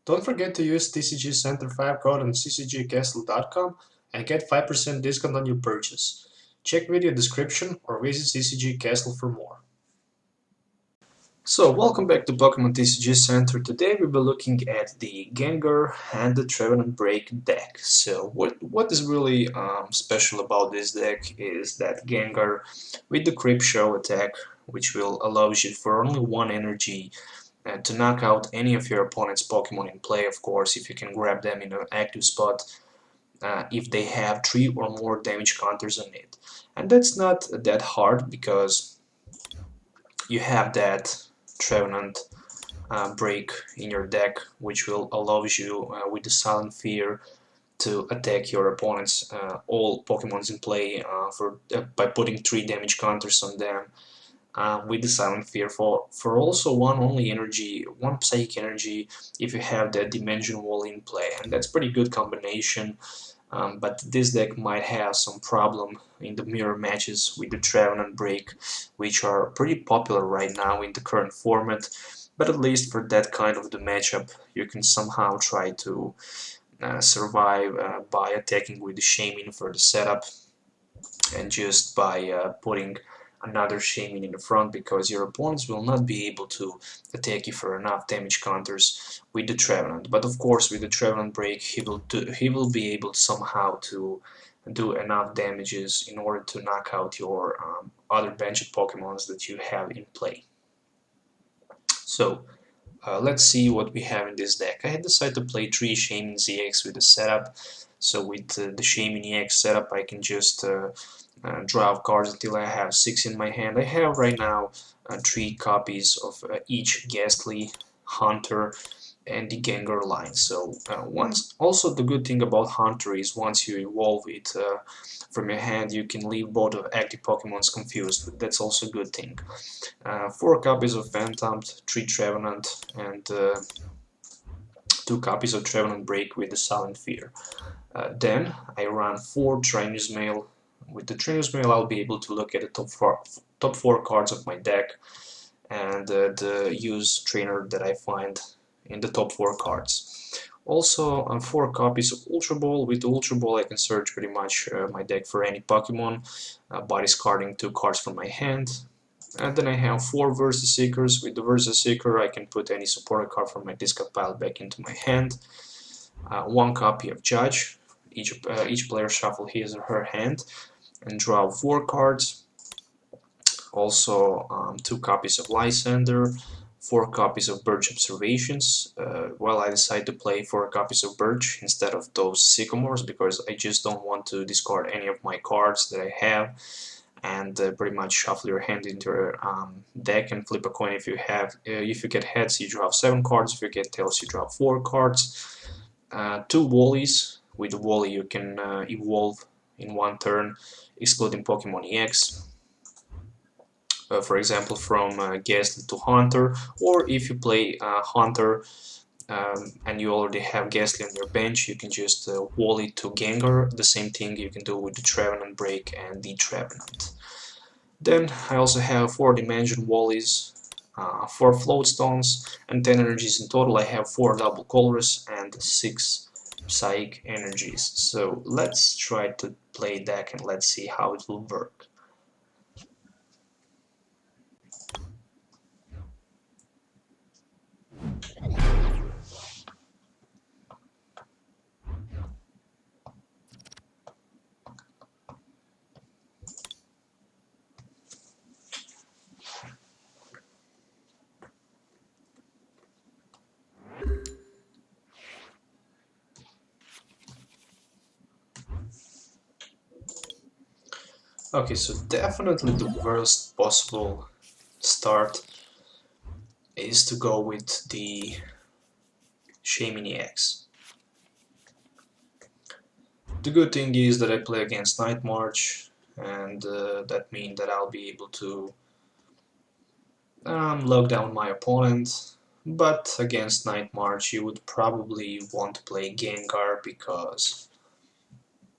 Don't forget to use TCG Center 5 code on ccgcastle.com and get 5% discount on your purchase. Check video description or visit CCG Castle for more. So, welcome back to Pokemon TCG Center. Today we'll be looking at the Gengar and the Trevenant Break deck. So, what is really special about this deck is that Gengar with the Creep Show attack, which will allow you for only one energy to knock out any of your opponent's Pokemon in play, of course, if you can grab them in an active spot, if they have 3 or more damage counters on it. And that's not that hard because you have that Trevenant break in your deck, which will allow you with the Silent Fear to attack your opponent's all Pokemons in play by putting 3 damage counters on them. With the Silent Fear for also one only energy, one Psychic energy if you have the Dimension Wall in play, and that's pretty good combination. But this deck might have some problem in the mirror matches with the Trevenant Break, which are pretty popular right now in the current format. But at least for that kind of the matchup, you can somehow try to survive by attacking with the Shaman for the setup, and just by putting another Shaman in the front, because your opponents will not be able to attack you for enough damage counters with the Trevenant. But of course, with the Trevenant Break, he will be able somehow to do enough damages in order to knock out your other benched Pokemons that you have in play. So let's see what we have in this deck. I had decided to play 3 Shaman EX with the setup. So with the Shaman EX setup, I can just draw cards until I have 6 in my hand. I have right now 3 copies of each Ghastly, Hunter, and the Gengar line. So also the good thing about Hunter is once you evolve it from your hand, you can leave both of active Pokemons confused. That's also a good thing. 4 copies of Phantom, 3 Trevenant, and 2 copies of Trevenant Break with the Silent Fear. Then I run 4 Trainers Mail. With the Trainers Mail, I'll be able to look at the top 4 cards of my deck and the use trainer that I find in the top 4 cards. Also, 4 copies of Ultra Ball. With the Ultra Ball, I can search pretty much my deck for any Pokemon by discarding 2 cards from my hand. And then I have 4 Versus Seekers. With the Versus Seeker, I can put any supporter card from my discard pile back into my hand. 1 copy of Judge. Each player shuffle his or her hand and draw 4 cards. Also 2 copies of Lysander, 4 copies of Birch Observations. Well, I decided to play 4 copies of Birch instead of those Sycamores because I just don't want to discard any of my cards that I have, and pretty much shuffle your hand into your deck and flip a coin. If you get heads, you draw 7 cards. If you get tails, you draw 4 cards. 2 Wallies. With the Wally, you can evolve in 1 turn, excluding Pokemon EX. For example, from Ghastly to Hunter, or if you play Hunter and you already have Ghastly on your bench, you can just Wally to Gengar. The same thing you can do with the Trevenant Break and the Trevenant. Then I also have 4 Dimension Wallies, 4 Float Stones, and 10 energies in total. I have 4 Double Colors and 6 Psychic energies. So let's try to play deck and let's see how it will work. Okay, so definitely the worst possible start is to go with the Shaman EX. The good thing is that I play against Night March, and that means that I'll be able to lock down my opponent. But against Night March, you would probably want to play Gengar because,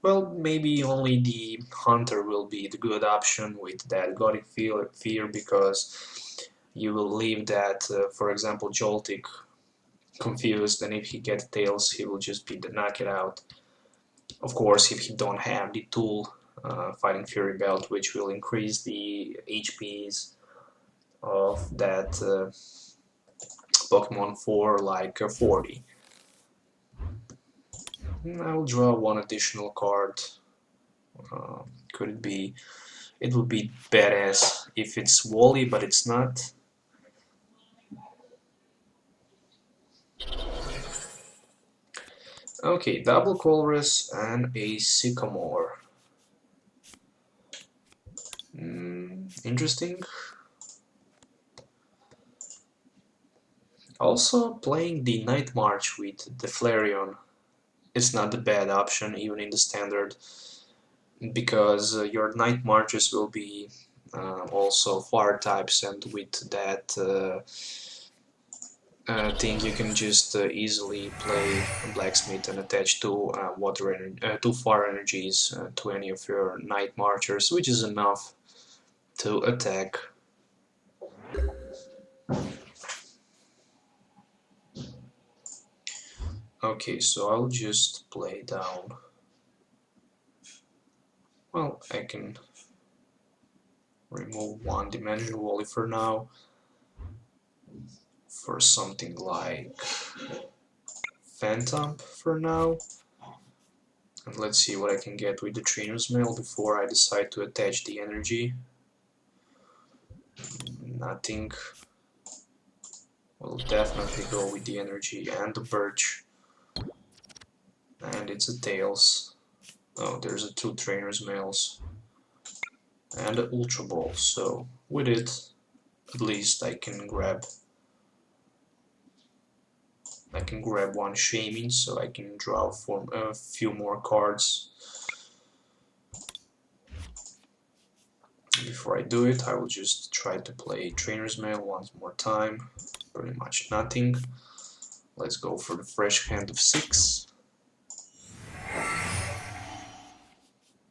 well, maybe only the Hunter will be the good option with that Gothic Fear, because you will leave that, for example, Joltik confused, and if he gets tails, he will just beat the knock it out. Of course, if he don't have the tool, Fighting Fury Belt, which will increase the HPs of that Pokemon for like 40. I will draw one additional card. Could it be? It would be badass if it's Wally, but it's not. Okay, double Colress and a Sycamore. Interesting. Also, playing the Night March with the Flareon. It's not a bad option, even in the standard, because your Night Marches will be also fire types, and with that thing you can just easily play Blacksmith and attach two fire energies to any of your Night Marchers, which is enough to attack. Okay, so I'll just play down. Well, I can remove one Dimension Wally for now, for something like Phantom for now. And let's see what I can get with the Trainer's Mail before I decide to attach the energy. Nothing. We'll definitely go with the energy and the Birch. And it's a Tails. Oh, there's a two Trainer's Mails. And an Ultra Ball, so with it, at least I can grab one Shaman, so I can draw for a few more cards. Before I do it, I will just try to play Trainer's Mail once more time. Pretty much nothing. Let's go for the fresh hand of 6.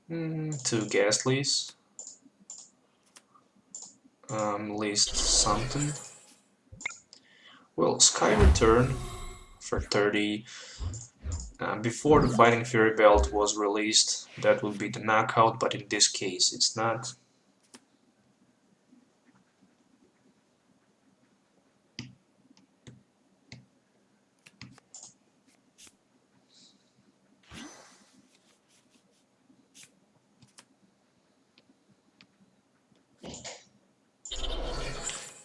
2 Ghastlies. List something. Well, Sky Return for 30. Before the Fighting Fury Belt was released, that would be the knockout, but in this case it's not.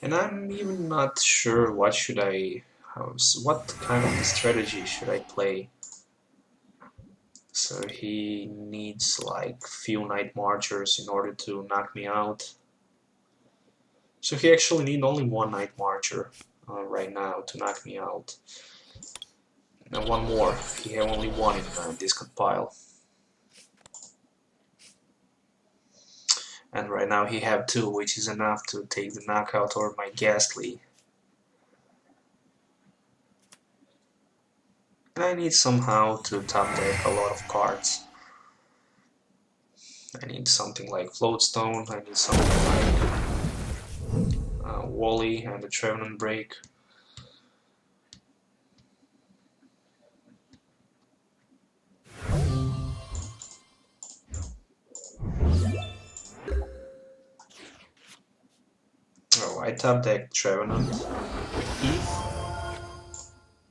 And I'm even not sure what kind of strategy should I play. So he needs like few Night Marchers in order to knock me out. So he actually needs only one Night Marcher right now to knock me out. And one more. He has only one in discard pile. And right now he have 2, which is enough to take the knockout or my Ghastly. And I need somehow to top deck a lot of cards. I need something like Floatstone, I need something like Wally and the Trevenant Break. Oh, I top deck Trevenant.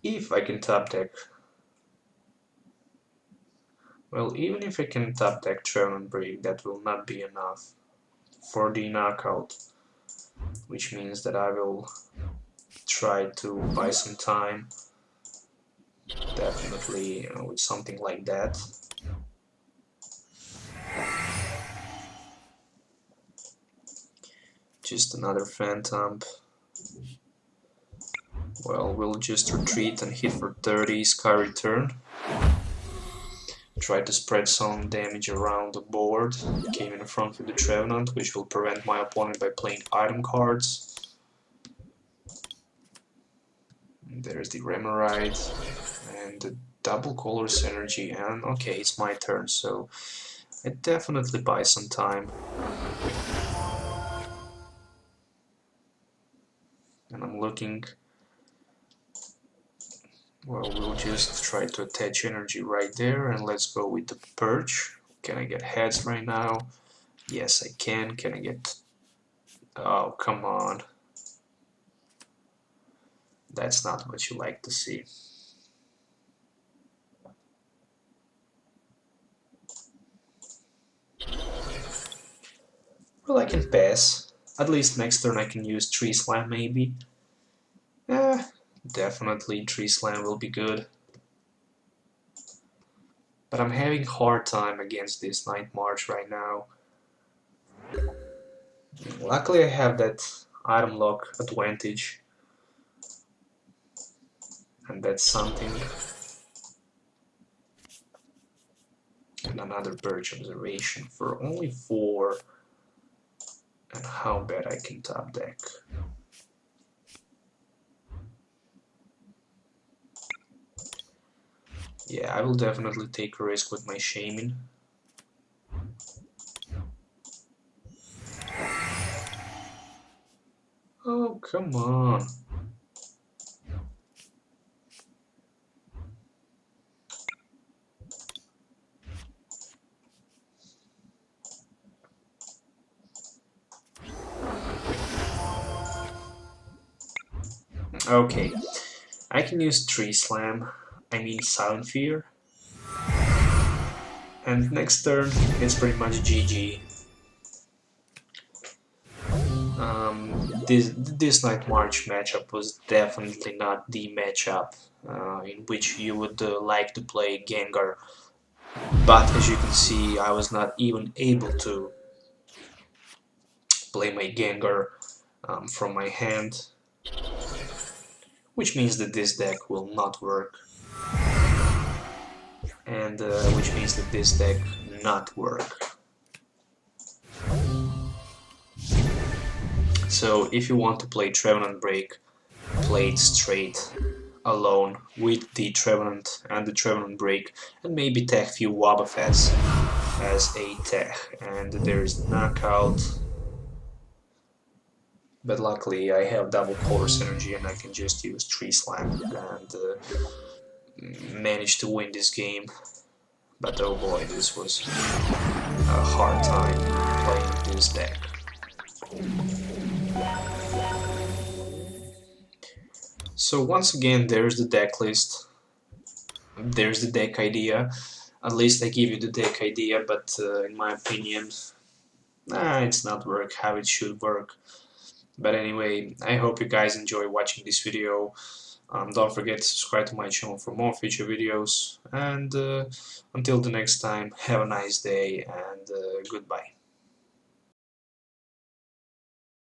If I can top deck. Well, even if I can top deck Trevenant Break, that will not be enough for the knockout, which means that I will try to buy some time, definitely with something like that. Just another Phantom. Well, we'll just retreat and hit for 30, Sky Return. Try to spread some damage around the board. Came in front with the Trevenant, which will prevent my opponent by playing item cards. And there's the Remoraid and the double Color's energy, and okay, it's my turn, so I definitely buy some time. And I'm looking. Well, we'll just try to attach energy right there, and let's go with the perch. Can I get heads right now? Yes, I can. Can I get... Oh, come on. That's not what you like to see. Well, I can pass. At least next turn I can use Tree Slam, maybe. Eh, definitely Tree Slam will be good. But I'm having hard time against this Night March right now. Luckily I have that item lock advantage. And that's something. And another Birch Observation for only 4. And how bad I can top deck. Yeah, I will definitely take a risk with my Shaman. Oh, come on. Okay, I can use Tree Slam, Silent Fear. And next turn, it's pretty much GG. This Night March matchup was definitely not the matchup in which you would like to play Gengar. But as you can see, I was not even able to play my Gengar from my hand, which means that this deck will not work, and which means that this deck not work. So if you want to play Trevenant Break, play it straight, alone, with the Trevenant and the Trevenant Break, and maybe tech few Wobbuffets as a tech, and there's the knockout. But luckily I have double color synergy and I can just use Tree Slam and manage to win this game. But oh boy, this was a hard time playing this deck. So once again, there's the deck list. There's the deck idea. At least I give you the deck idea, but in my opinion, it's not work how it should work. But anyway, I hope you guys enjoy watching this video. Don't forget to subscribe to my channel for more future videos. And until the next time, have a nice day and goodbye.